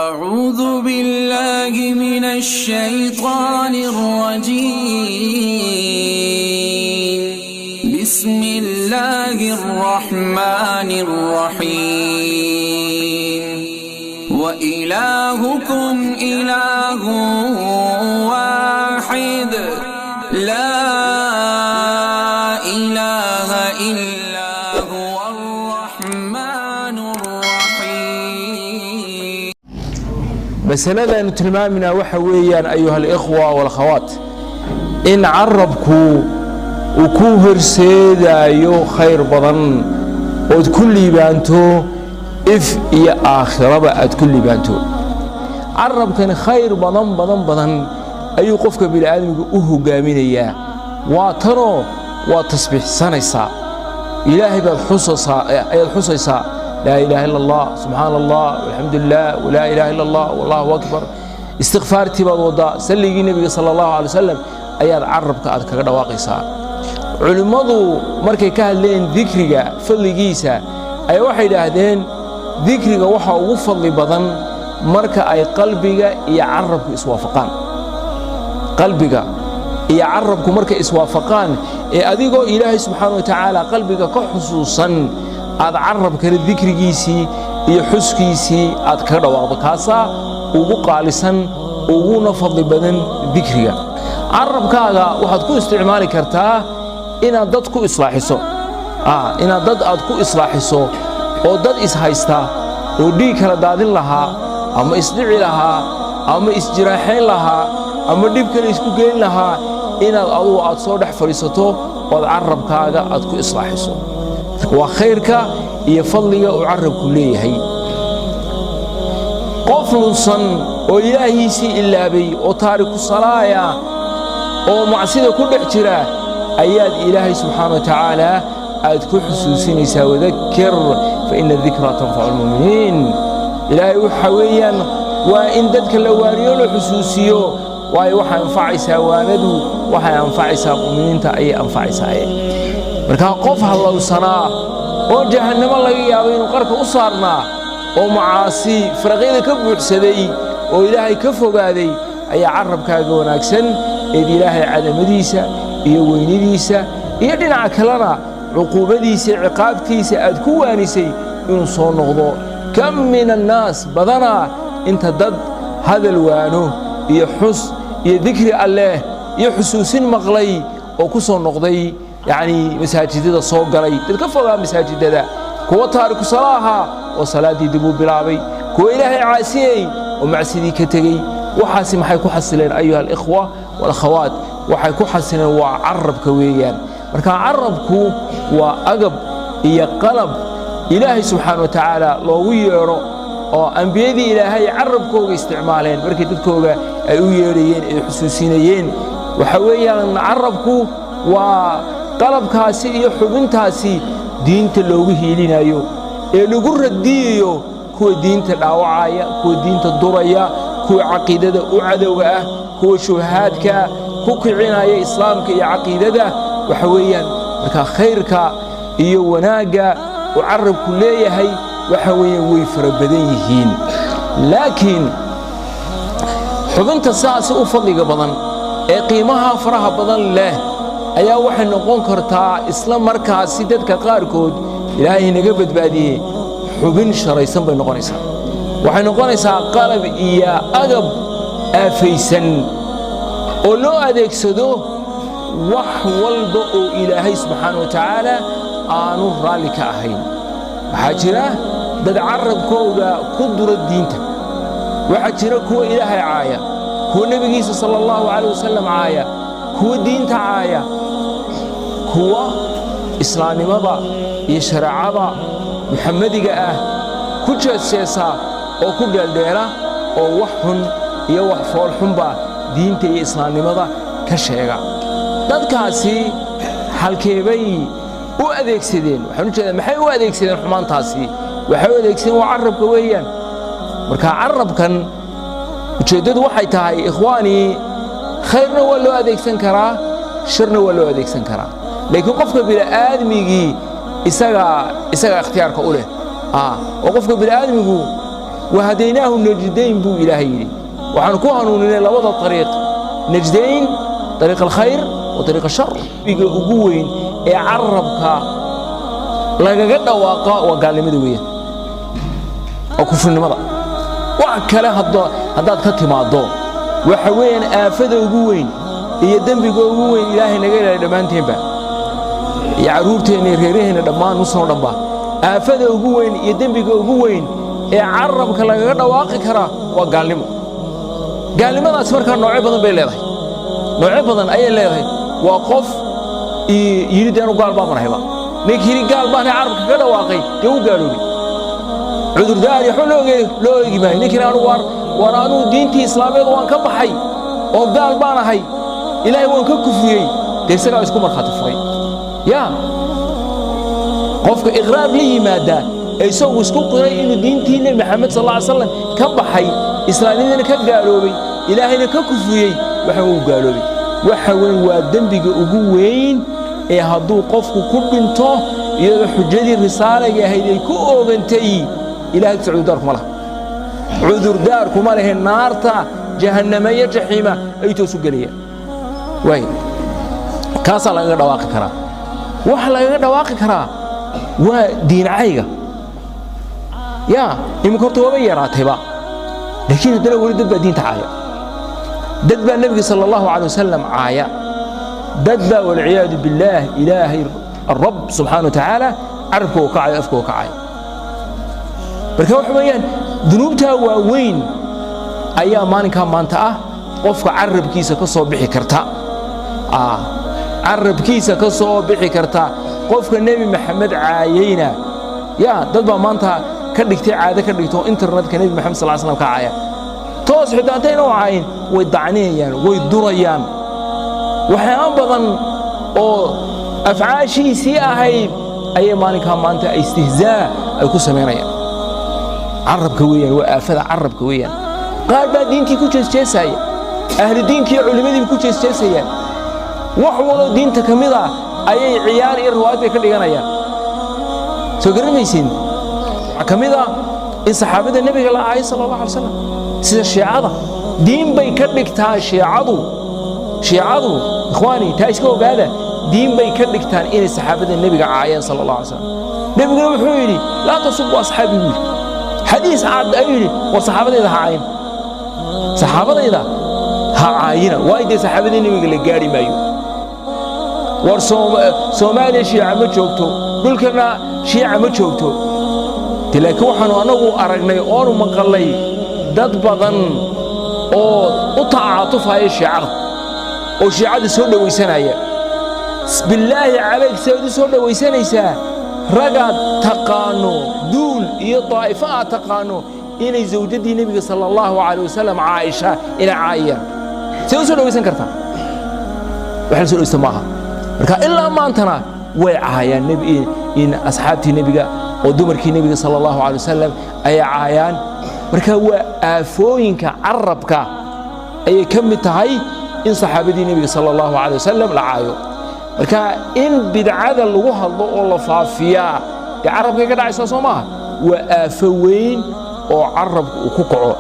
أعوذ بالله من الشيطان الرجيم بسم الله الرحمن الرحيم وإلهكم إله واحد لا إله إلا هو الرحمن الرحيم. مسألة نتلمامنا وحويا أيها الإخوة والأخوات إن عربكو وكوهر سيدا يو خير بدن وتكل بانتو إف يا آخرة بقى تكل بانتو عرب كان خير بدن أيو قفك بالعالم أهو قامين إياه واتنو وتصبح سنسا إلهي بالحصصا لا إله إلا الله سبحان الله والحمد لله ولا إله إلا الله والله أكبر استغفار تبا وضاء سلقي النبي صلى الله عليه وسلم أياد عربك أذكر دواقيسا علماء مركي كهلين ذكرك فلقيسا أي واحد هذين ذكرك وحا وفضل بدن مركا أي قلبك يعربك إسوافقان قلبك يعربك مركا إسوافقان أذيقو إلهي سبحانه وتعالى قلبك كحصوصا aad carabkana dikrigiisii iyo xuskiisii aad ka dhawaaqdo kaasa ugu qaalisan uguna fadli badan dikriga carabkaaga waxaad ku isticmaali kartaa inaad dad ku islaaxiso inaad dad aad ku islaaxiso oo dad is haysta oo dhiig kala daadin lahaa ama isdhici lahaa ama isjiraaxayn lahaa ama dhib kale isku geyn lahaa inaad adugu aad soo dhex fadhiisato oo carabkaaga aad ku islaaxiso وخيرك يفضلك وعربك ليه قفل صن وإلهي سي إلا بي وتارك الصلاة ومعصية كل احتراه أياد إلهي سبحانه وتعالى أذكر حسوسين وذكر فإن الذكرى تنفع المؤمنين إلهي وحويا وإن ددك اللواريون حسوسيو وحا ينفع سواندو وحا ينفع المؤمنين أي أنفع سايه marka qof halowsanaa oo jahannamo laga yaabo inuu qarka u saarnaa oo macaasi farqiyada ka buuxsaday oo ilaahay ka fogaaday ayaa carabkaaga wanaagsan ee ilaahay cadamadiisa iyo weynidiisa iyo dhinaca kalena cuquubadiisa ciqaabtiisa aad ku waanisay inuu soo noqdo kam min annaas badana inta dad hadal waano iyo xus iyo dhikri Allah iyo xusuusin maqlay oo ku soo noqday يعني مساجد صوغلي تكفوا مساجد ذا كو تارك صلاها وصلاتي دبو بلابي كو إلهي عاسيي ومعسيدي كتغي وحاسي محي كو حسلين أيها الإخوة والأخوات وحي كو حسلين وعرب كويان مركا عربكو وأقب إيا قلب إلهي سبحانه وتعالى لو يرو وأنبيادي إلهي عربكو استعمالين مركا تدكوغا أيويريين حسوسينيين وحويان عربكو qalabkaasi iyo xubintaasi diinta loogu hiilinayo ee lagu radiyo kuwa diinta dhaawacaya kuwa diinta duraya kuwa aqeedada u cadowga ah kuwa shuhaadka ku kicinaya islaamka iyo aqeedada waxa weeyaan marka khayrka iyo wanaaga oo carabku leeyahay waxa weeyaan way farabadan yihiin laakiin xubinta saas u fadliga badan ee qiimaha faraha badan leh ayaa waxay noqon kartaa isla markaas dadka qaarkood ilaahay naga badbaadiyay xubin sharaysan bay noqonaysaa waxay noqonaysaa qalab iyo agab aafaysan oo loo adeegsado wax walba oo ilaahay subxaanahu wa tacaala aanu raali ka ahayn waxaa jira dad carabkooda ku dura diinta waxaa jira kuwa ilaahay caaya kuwa nabigiisa sallallahu alayhi wasallam caaya kuwa diinta caaya kuwa islaamnimada iyo shariicada muxammadiga ah ku jeeseesa oo ku dheeldheela oo wax xun iyo wax fool xunba diinta iyo islaamnimada ka sheega dadkaasi halkeebay u adeegsadeen waxaan u jeedaa maxay u adeegsadeen xumaantaasi waxay u adeegsadeen waa carabka weeyaan marka carabkan ujeedadu waxay tahay ikhwaani khayrna waa loo adeegsan karaa sharna waa loo adeegsan karaa laakiin qofka bini'aadmigii isaga ikhtiyaarka u leh oo qofka bini'aadmigu وهديناه النجدين بو إلهي وعن كوهنون لوضع الطريق نجدين طريق الخير وطريق الشر بيجي أقوين يعربك لقد واقع وقال لي مدوية وكفر النمضة وعكلا هداد كتي مع الضوء وحوين آفد أقوين يدن بيجي أقوين إلهي نقل لدمان تنبا يعرورتين يرهرهن دمان نصر دبا آفد أقوين يدن بيجي أقوين يعربك لقد واقع كرا وقال لي قال لي ماذا أسمر كان نوعي بدن بيلي نوعي بدن أي اللي وقف يريد أن قال بابنا هبا نكيري قال بابنا عربك كذا واقعي يو قالوا لي عذر داري حلو لو يجيبها نكيري أنا ورانو دينتي إسلامية وان كبحي وقال بابنا هاي إلهي وان ككفري تيسرع يسكو مرخات فري يا قفك إقرار لي ماذا يسوي يسكو قرأي إنه دينتي النبي محمد صلى الله عليه وسلم كبحي إسلامية كقالوا بي إلهي ككفري وحنو قالوا بي وحوين ودنبيق أقوين هادو قفكو كبنتو يدو حجدي الرسالة يهيدي كو أوغنتي إلهي تعذر داركم الله عذر داركم الله النار تا جهنمية جحيمة أيتو سقلية وين كاسا لغا دواقي كرا وحلا لغا دواقي كرا ودين عايقة يا يمكرتو وبيرات هبا لكن هدنا ولد دين تعايا ددب النبي صلى الله عليه وسلم عايا ددب والعياذ بالله إلهي الرب سبحانه وتعالى عرفه وكعي أفكه وكعي بركوا حميان ذنوبتها وين أيام ما كان مانتأه قفك عرب كيسة كصوب بحي كرتا عرب كيسة كصوب بحي كرتا قفك النبي محمد عايينا يا ددب مانتها كردكتي عادة كردكتو انترنت كنبي محمد صلى الله عليه وسلم كعايا توس حداتين وعين ويدعنيان ويدريان وحيان بدن او افعاشي سي اهيد اي مالك مانتا استهزاء اي كو سمينيا عربك ويان وافدا عربك ويان قال با دينتي كو جيسجيساي اهل دينكي علمادي كو جيسجيسايان wax wada diinta kamida ayay ciyaar iyo riwaayad ka dhiganayaan soo garanaysiin kamida in saxaabada nabiga la aayay sallallahu alayhi wasallam sida shiicada diin bay ka dhigtaa shiicadu ikhwaani taa iska ogaada diin bay ka dhigtaan in saxaabada nabiga caayeen sallallahu alayhi wasallam nabiguna wuxuu yiri la tasubbu ashabi xadiis aad ayiri war saxaabadayda ha caayin saxaabadayda ha caayina waayday saxaabada nabiga la gaari maayo war Soomaaliya shiica ma joogto dhulkana shiica ma joogto tilaakiin waxaanu anagu aragnay oo maqalay dad badan oo u tacaatufaya shiicada oo shiicada soo dhawaysanaya billaahi calayk soo dhawaysanaysaa ragaad taqaano duul iyo daa'ifa aad taqaano inay zawjadii nabiga sallallahu alayhi wasallam Aisha ila caayaan soo dhawaysan kartaa waxa soo dhawaysan maaha marka ilaa maantana way caayaan nabi in asxaabtii nabiga oo dumarkii nabiga sallallahu alayhi wasallam ay caayaan marka waa aafooyinka carabka ay kamid tahay in saxaabadii nabiga sallallahu alayhi wasallam la caayo marka in bidcada lagu hadlo oo la faafiya carabka ka dhacaysa Soomaha waa aafaweyn oo carabku ku kaco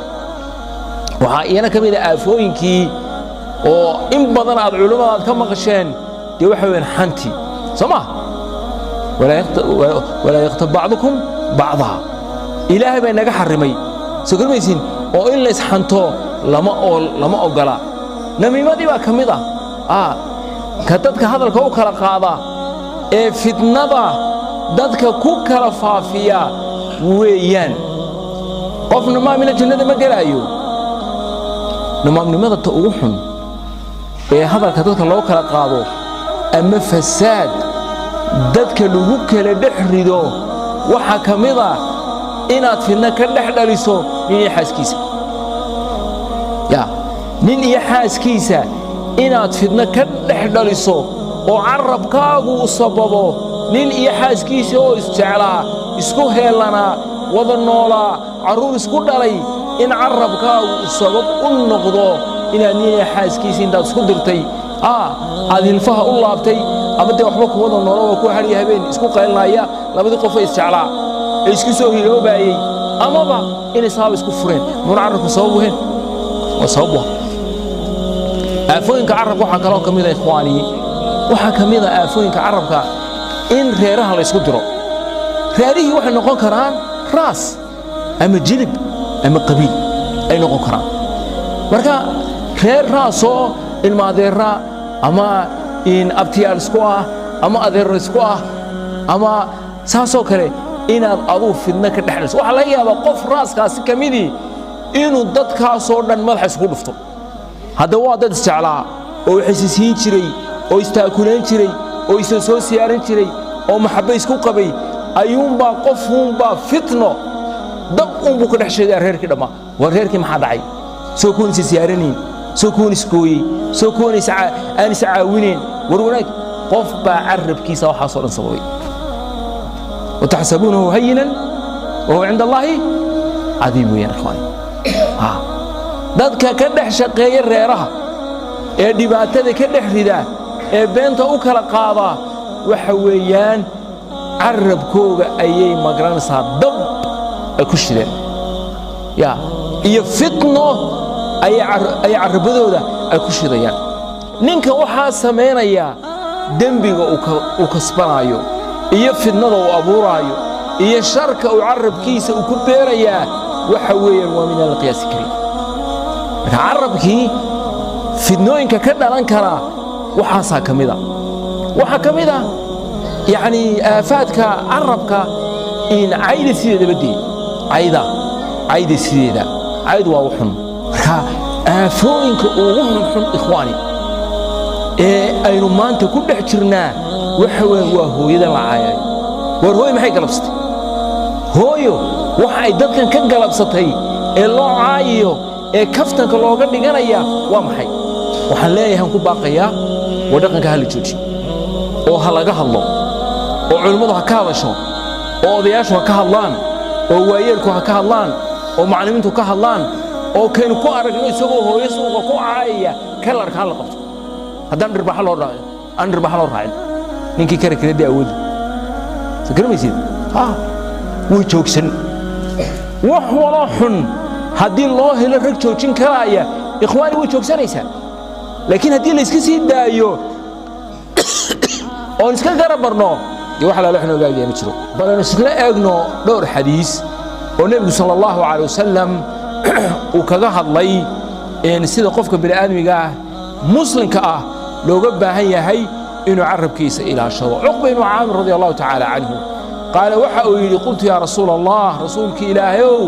waxa iyana kamid ah aafooyinkii oo in badan aad culimada ka maqasheen dee waxa weyn xanti Soomaha ولا يغتب بعضكم بعضها إلهي بين نجح الرمي سكر ميسين أو إلا إسحنتو لما أقلا نمي ما دي بقى كميدا كتبك هذا الكوكرة قاضا فتنة دتك كوكرة فافيا ويان قفنا ما من الجنة ما قرايو نما من ماذا تقوحن هذا كتبك الكوكرة قاضو أما فساد dadka lagu kala dhixrido waxa kamida inaad fidna ka dhexdhaliso nin iyo xaaskiisa inaad fidna ka dhexdhaliso oo carabkaagu u sababo nin iyo xaaskiisa oo isjeclaa isku heelana wada noolaa caruur isku dhalay in carabkaagu sabab u noqdo inaad nin iyo xaaskiisa intaad isku dirtay aad hilfaha u laabtay ama de waxba ku wada noolaa ku hariya habeen isku qeylnaya labadii qof ay isjeclaa isku soo hiloobayay amaba inay sabab isku fureen mun carabku sabab wehen waa sabab aafooyinka carabka waxaa kaloo ka mid ah ikhwaani waxaa ka mid ah aafooyinka carabka in reeraha la isku diro reerihii waxay noqon karaan raas ama jilib ama qabiil ay noqon karaan marka reer raasoo ilma adeera ama in abtiyaal isku ah ama adeer isku ah ama saasoo kale inaad aduu fidna ka dhaxlayso waxa laga yaabaa qof raaskaasi kamidii inuu dadkaasoo dhan madaxa isku dhufto hadda waa dad isjeclaa oo xisiisiin jiray oo istaakuleen jiray oo isa soo siyaaran jiray oo maxabba isku qabay ayuunbaa qofuunbaa fitno dab uunbuu ka dhex sheegaa reerkii dhammaa waa reerkii maxaa dhacay soo kuwan isa siyaaranayn soo kuwan isgooyey soo kuwan aan is caawineen war wanaag qof baa carabkiisa waxaasoo dhan sababay وتحسبونه هينا وهو عند الله عظيم يا اخواني dadka ka dhex shaqeeya reeraha ee dhibaatada ka dhex rida ee beenta u kala qaada waxa weeyaan carabkooga ayay magranaysaa dab ay ku shideen ya iyo fitno ay carabadooda ay ku shidayaan ninka waxa sameynaya dambiga uu kasbanayo iyo fitnada uu abuurayo iyo sharka uu carabkiisa uu ku beerayaa waxa weeyaan waa min al-qiyaas karim carabkii fitnooyinka ka dhalan kara waxa kamida yani aafaadka carabka in ayda sideeda badii ayda sideeda ayd waa wuxun marka aafooyinka ugu xun ikhwaani ee aynu maanta ku dhex jirnaa waxa waa hooyada la caayay war hooyo maxay galabsatay hooyo waxa ay dadkan ka galabsatay ee loo caayiyo ee kaftanka looga dhiganaya waa maxay waxaan leeyahay ku baaqayaa wadaqanka hal jooji oo halaga hadlo oo culimadu ha ka hadasho oo odayaashu ha ka hadlaan oo waayeelku ha ka hadlaan oo macallimiintu ka hadlaan oo keen ku aragno isagoo hooyo suuqa ku caayaya kalarka hal qabto haddaan dhirbaxa loo raacin ninkii kare kale awood sakarmaysid way joogsan wax wala xun haddii loo helo rag joojin karaya ikhwaani way joogsanaysaa laakiin haddii la iska sii daayo oo iska garabarno waxa la leexno gaagay ma jiro balan isla eegno dhowr xadiis oo nabiga sallallahu alayhi wasallam uu kaga hadlay in sida qofka bini aadmiga muslimka ah looga baahan yahay inuu carabkiisa ilaashado Uqba ibn Aamir radiyallahu ta'ala anhu qaala waxa uu yiri qultu ya rasuul Allah rasuulki ilaahayow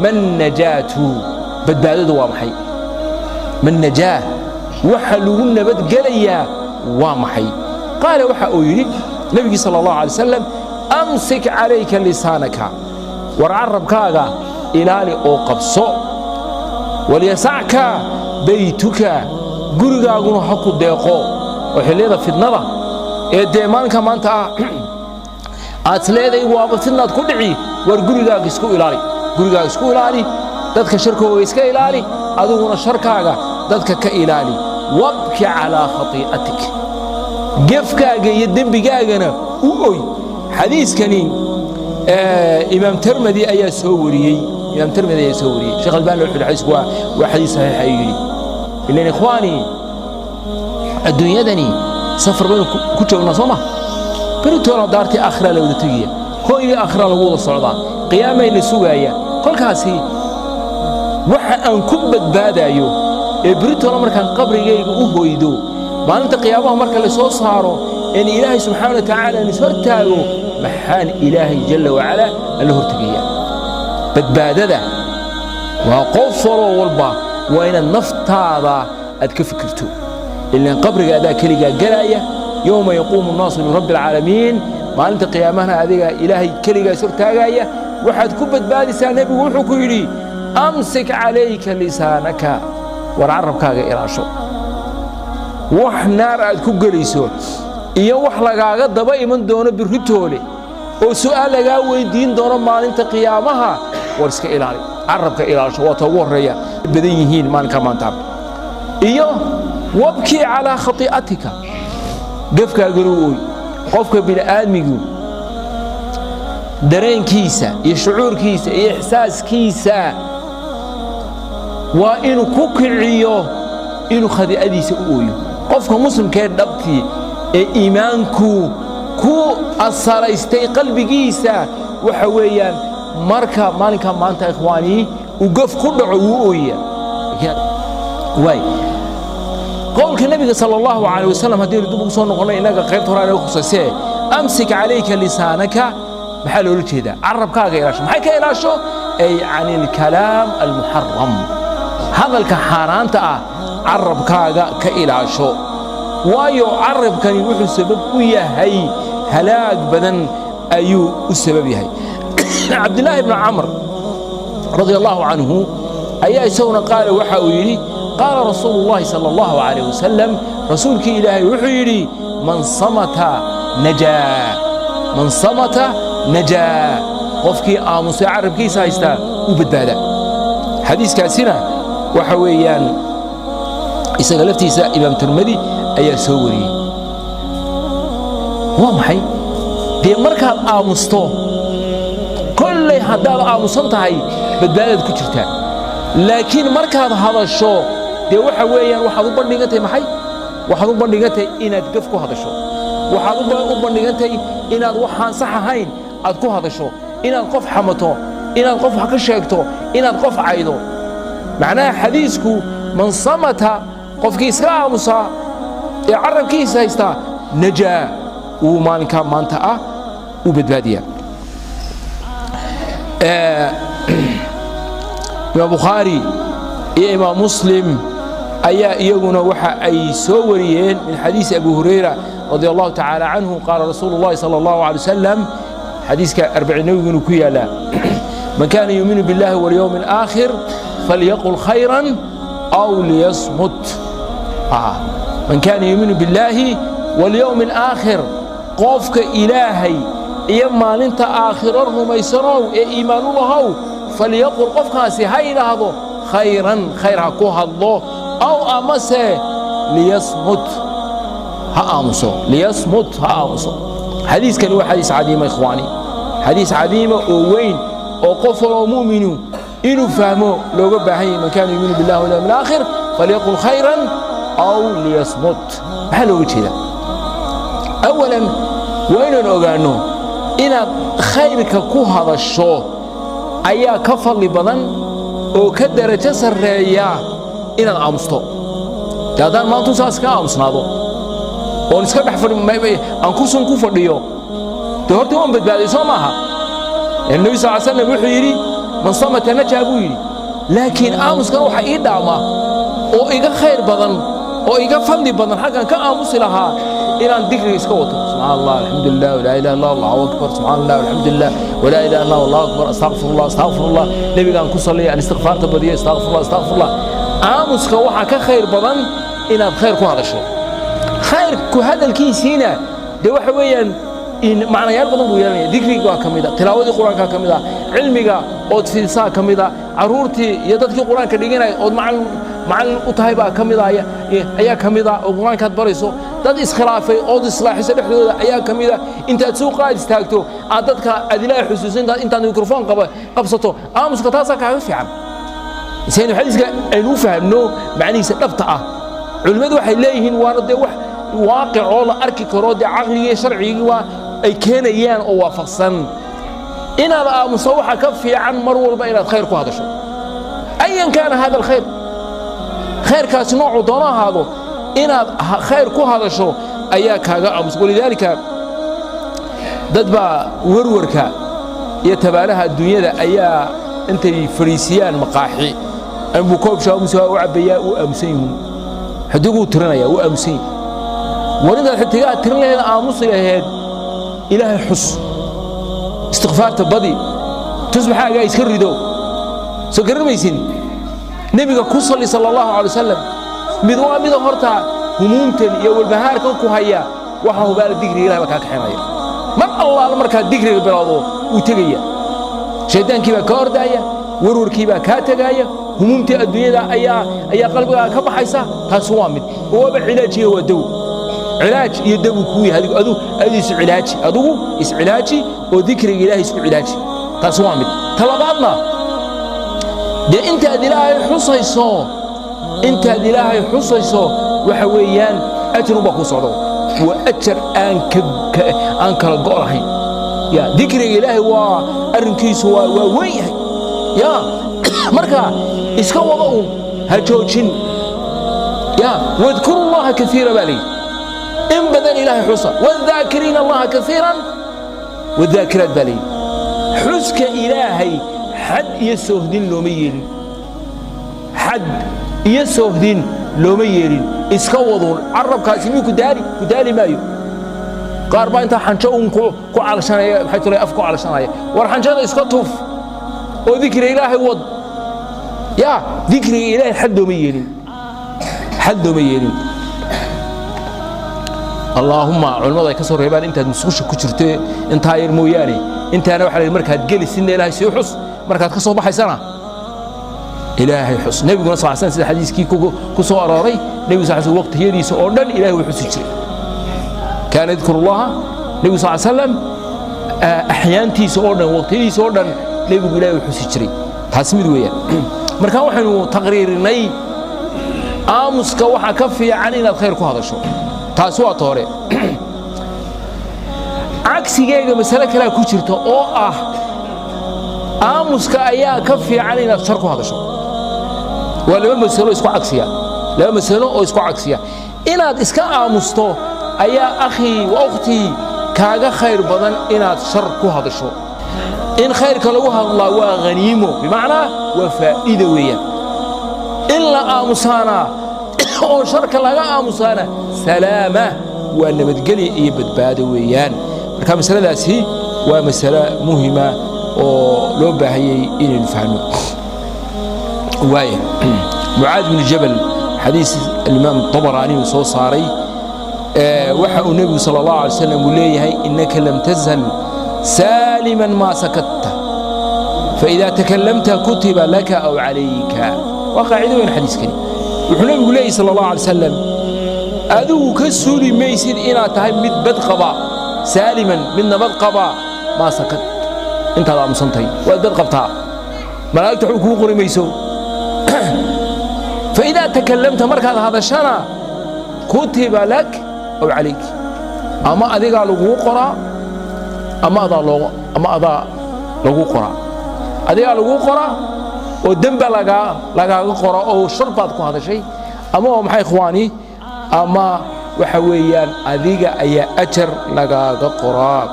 man najatu badbaadadu waa maxay man najaa waxa lagu nabad galayaa waa maxay qaala waxa uu yiri nabiga sallallahu alayhi wasallam amsik alayka lisanaka war carabkaaga ilaali oo qabso waliyasaka baytuka gurigaaguna ha ku deeqo oo xilliyada fitnada ee deemaanka maanta aad leedahay waaba fitnad ku dhici war gurigaaga isku ilaali dadka sharkooga iska ilaali adiguna sharkaaga dadka ka ilaali wabki ala khati'atik gefkaaga iyo dambigaagana u oy xadiiskani imaam Tirmidhi ayaa soo wariyay sheekh Albani wuxuu xadiisku waa xadiis saxiix ay yiri ilaa ikhwaani adduunyadani safar baan ku joognaa Soomaa بريتونا دارتي آخرة لو تجيه هوي آخرة لو صعدا قيامة نسويا كل كاسي وح أنكب بدايو بريتونا مركان قبر جاي وهو يدو ما أنت قيامه مركان لصوص صاروا إن إلهي سبحانه وتعالى نسرتاجو محان إلهي جل وعلا اللي هو تجيه بداده وقفروا والبا وين النفط هذا أتكفكرتو اللي قبر جاء كلي جلاية يوم يقوم الناس لرب العالمين ما أنت قيامنا هذه إلهي كلي سرتاجية واحد كبد بالي سنبي وحكوا لي أمسك عليك لسانك ورعربك إراشو وحنار الكوجليسو إياه وحلاقة ضباي من دون برهتولي وسؤال جاوي دين دون ما أنت قيامها ورسك إلهي عربك إراشو وتور ريا بديهين ما كمان تعب إياه وابكي على خطيئتك قفك قروي قفك بالآدمي dareenkiisa iyo shucuurkiisa iyo ixsaaskiisa waa inuu ku kiciyo inuu khadiicadiisa u ooyo qofka muslimkee dhabtii ee iimaanku ku asaraystay qalbigiisa waxa weeyaan marka maalinka maanta ikhwaani uu gof ku dhaco wuu ooya waay qowlka nabiga sallallahu alayhi wasallam hadii dib ugu soo noqonay inaga qaybta hore ay khusayse amsik alayka lisanaka maxaa loo jeedaa carabkaaga ilaasho maxay ka ilaasho ay anil kalaam al muharram hadalka xaaraanta ah carabkaaga ka ilaasho waayo carabkani wuxuu sabab u yahay halaag badan ayuu u sabab yahay Abdullah ibn Amr radiyallahu anhu ayaa isaguna qaal waxa uu yiri قال رسول الله صلى الله عليه وسلم رسولك إلهي وحيري من صمت نجا من صمت نجا قفكي آموس عربكي سايستا وبدبادا حديث كاسنا وحويان إساق لفتيسا إمام ترمذي أي سوري ومحي دي مركب آموستو كل هداد آموسانتهاي بدبادا كجرتا لكن مركب هذا الشو dee waxa weeyaan waxaad u bandhigantay maxay waxaad u bandhigantay inaad gaf ku hadasho waxaad u bandhigantay inaad waxaan sax ahayn aad ku hadasho inaad qof xamato inaad qof wax ka sheegto inaad qof caydo macnaha xadiisku man samata qofkii iska aamusa ee carabkiisa haysta najaa uu maalinka maanta ah u badbaadiya Imam Bukhari iyo Imam Muslim ayaa iyaguna waxa ay soo wariyeen min xadiis Abu Hurayra radiyallahu ta'ala anhu qala Rasulullah sallallahu alayhi wasallam xadiiska 40 nabiguna ku yaala man kana yu'minu billahi wal yawmil akhir falyaqul khayran aw liyasmut man kana yu'minu billahi wal yawmil akhir qofka ilaahay iyo maalinta aakhiro rumaysanow ee iimaan u lahaw falyaqul qofkaasi ha yiraahdo khayran khayra ku hadlo أو أمسه ليصمت هأمسه ليصمت هأمسه حديث كان هو حديث عديم إخواني حديث عديم وين وقفر مؤمن إنه فهمه لو قبع هي من كان يؤمن بالله واليوم الآخر فليقل خيرا أو ليصمت حلو كذا أولا وين نقولنا إن خيرك كو هذا الشو أيا كفر لبضن وكدر جسر رياه inaad aamusto taadaan maanta saas ka aamusnaado oo iska dhex fadhiyo aan kursan ku fadhiyo de horta waan badbaaday soo maaha النبي صلى الله عليه وسلم wuxuu yiri man samata najaa buu yiri laakiin aamuskan waxa ii dhaama oo iga khayr badan oo iga fadli badan xagan ka aamusi lahaa inaan digri iska wato subhanallah alhamdulillah la ilaha illallah allahu akbar subhanallah alhamdulillah wala ilaha illallah allahu akbar astaghfirullah nabigaan ku saliya istighfaarta badiyo astaghfirullah aamuska waxa ka khayr badan inaad khayr ku hadasho khayrku hadalkiisina de waxa weeyaan in macnayaal badan buu yeelanaya dhikriga waa kamida tilaawadii quraanka kamida cilmiga oo fiilsaa kamida caruurtii iyo dadkii quraanka dhiganay oo macallin u tahay baa kamida ayaa kamida oo quraanka barayso dad iskhilaafay oo islaaxisa dhexdooda ayaa kamida intaad suuqa istaagto aad dadka adilaa xusuusinta intaad mikrofoon qabsato aamuska taasa ka fiican سيدنا حديث أنو فهمناه معنيه سلبته علماء waxay leeyihiin waana de wax واقع oo la arki karo de aqliga sharciga waa ay keenayaan oo waafaqsan inaad aamuso waxa ka fiican mar walba inaad khayr ku hadasho ayan kana hada alkhayr khayrkaas nooc doona ahaado inaad khayr ku hadasho ayaa kaaga aamus walidaalika dadba warwarka iyo tabaalaha dunyada ayaa intay fariisiyaan maqaaxi أبو كوب شاو مسوا وعبيا وأمسيهم حدقوا ترنايا وأمسين ورنا حتى جاء ترنايا آموس إلى إله حس استغفار تبدي تصبح حاجة يسكر دو سكر ميسين نبي كوصل صلى الله عليه وسلم مذوا هرتا همومتن يوم البهار كوكو هيا وحنا بال الذكر إله بكاك حنايا من الله المركز الذكر بلادو وتجيا شيطان كيبا كاردايا ورور كيبا كاتجايا همومتي الدنيا أيا قلبك كبحيسا تسوامد هو بعلاجه ودو علاج يدبو كوي هذه أدو علاج أدو علاجي وذكر إلهي اسمه علاجي تصوامد طلباتنا ده أنت إلهي حصيصو أنت إلهي حصيصو وحويان أجر بكو صعدو وأجر أنك القرحين يا ذكر إلهي وأرنكيس وويه يا مركا إسكوا هالجوجين يا واذكروا الله كثيرا بالي إن بدن إلهي حصى والذاكرين الله كثيرا والذاكرات بالي حسك إلهي حد يسوهدين لوميين حد يسوهدين لوميين إسكوضون عرب كاسمين كداري مايو قاربا انت حنشون كو علشان حيث لا افكو علشان ورحنشada iska tuf oo dhikri ilaahay wad ya dhikri ilaahay xaddo ma yeelin allahumma culimada ka soo reebaan intaad musqusha ku jirto inta yar mooyaane intaana waxa la markaad gelisin ilaahay si xus markaad ka soo baxaysana ilaahay xus nabiguna sallallahu alayhi wasallam sida xadiiskii ku soo arooray nabiga sallallahu alayhi wasallam waqtiyadiisa oo dhan ilaahay wuxuu xusi jiray كان يذكر الله النبي صلى الله عليه وسلم أحيانتي سؤالنا وقتي سؤالنا نبي بلاي وحسيجري تسميد ويا مركان وحنو تقريرني آمس كوحة كفي عنينا الخير كهذا شو تاسوا طارئ عكس جيجا مسألة كلا كوشرته آمس كأيا كفي عنينا الشر كهذا شو ولا ما مسألة إسقاط عكسية لا مسألة أو إسقاط عكسية إن إسقاط آمستو أيا أخي وأختي كاغا خير بدن إن شر كهذا شو إن خير كلوها الله وغنيمه بمعنى وفائدة ويا إلا آمسانا أو شر كلها آمسانا سلامة وأن متقلي يبد بعد ويان مركب مسألة ذاتي ومسألة مهمة ولو بهي إن الفهم واي معاذ بن جبل حديث الإمام الطبراني وصو صاري وحى النبي صلى الله عليه وسلم وليه إنك لم تزل سالما ما سكت فإذا تكلمت كتب لك أو عليك وقاعدة وين حديث كني وحنبي وليه صلى الله عليه وسلم أذو كسولي ميسر إنا تهي مد بدقبا سالما من بدقبا ما سكت انت لا مصنتي وبدقبتها ملائكة حكوك رميسو فإذا تكلمت مركز هذا الشنا كتب لك أو عليك أما أذيك على قرا أما أذا لو قرا أذيك على قرا ودنب لقى قرا أو شرطات هذا شيء أما هم حي إخواني أما وحويان أذيك أي أجر لقى قرا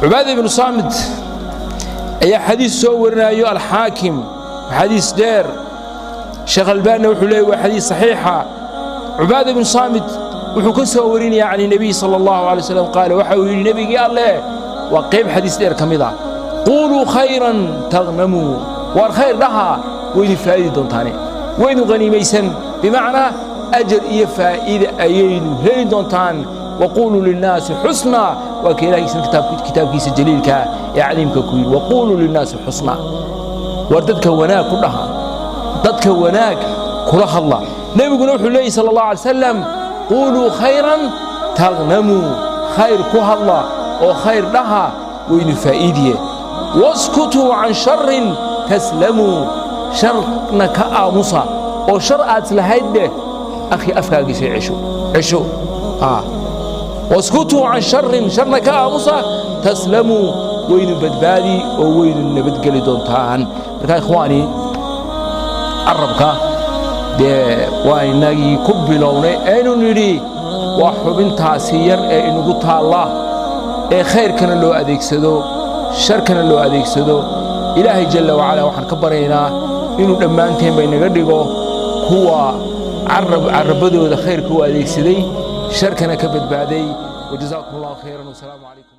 عبادة بن صامت أي حديث سورنا أيها الحاكم حديث دير شيخ الباني وحليه وحديث صحيحة عبادة بن صامت وحكسه وريني يعني النبي صلى الله عليه وسلم قال وحوي النبي قال له وقيم حديث دير كميضة قولوا خيرا تغنموا والخير لها وين فائدة تاني وين غنيميسا بمعنى أجر إيه فائدة أيين هين دونتان وقولوا للناس حسنا وكذلك كتاب كيس الجليل يعلمك كويل وقولوا للناس حسنا وردتك وناك كلها ضدك وناك كلها الله نبي نوح الله صلى الله عليه وسلم قولوا خيرا تغنموا خير كلها الله وخير لها وين فائدة واسكتوا عن شر تسلموا شرنا كآمصة وشر أتلهيد أخي أفكاك عشو واسكتوا عن شرنا كآمصة تسلموا وين بدبادي ووين نبت قلدون تاهن لكن إخواني عربك دي وإنني كبلوني أينو نري وحبين تاسير أينو قطع الله خير كان له أديك سدو شر كان له أديك سدو إلهي جل وعلا وحن كبرينا إنو لما أنتهم بين قدقو هو عرب دو ده خير كو أديك سدي شر كان كبد بعدي وجزاكم الله خيرا والسلام عليكم